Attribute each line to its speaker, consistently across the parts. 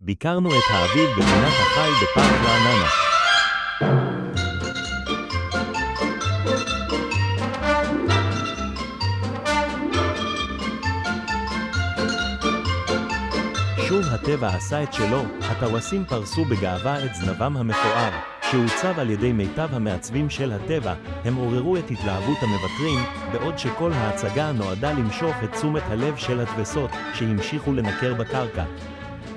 Speaker 1: ביקרנו את האביב בפינת החי בפארק רעננה. שוב הטבע עשה את שלו, הטווסים פרסו בגאווה את זנבם המפואר, שעוצב על ידי מיטב המעצבים של הטבע. הם עוררו את התלהבות המבקרים, בעוד שכל ההצגה נועדה למשוך את תשומת הלב של הטווסות, שהמשיכו לנקר בקרקע.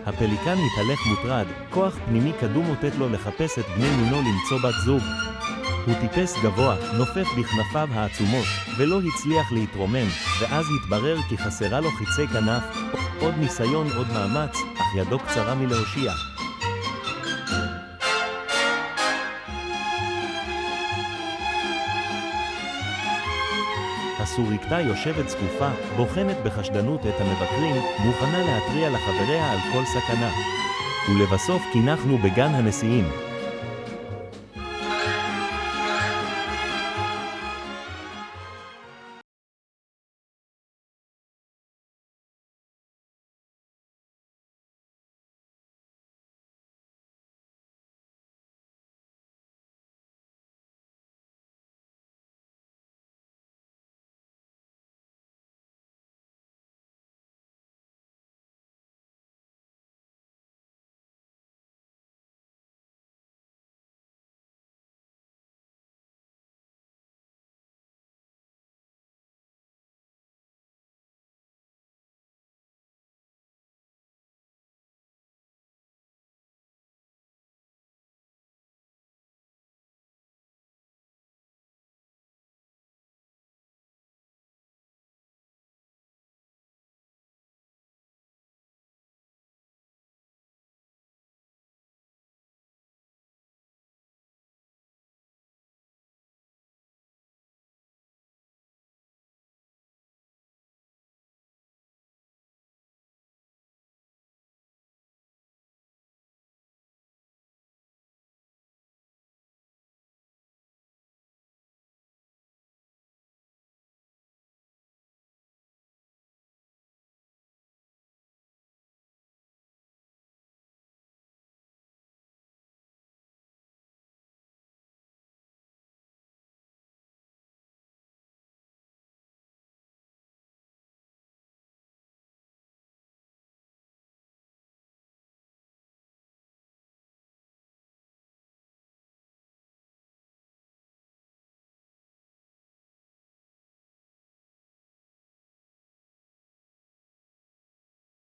Speaker 1: הפליקן התהלך מוטרד, כוח פנימי קדום אותת לו לחפש את בני מינו למצוא בת זוג. הוא טיפס גבוה, נופף בכנפיו העצומות, ולא הצליח להתרומם, ואז התברר כי חסרה לו חיצי כנף. עוד ניסיון, עוד מאמץ, אך ידו קצרה מלהושיע. הסוריקטה יושבת זקופה, בוחנת בחשדנות את המבקרים, מוכנה להתריע לחבריה על כל סכנה. ולבסוף קינחנו בגן הנשיאים.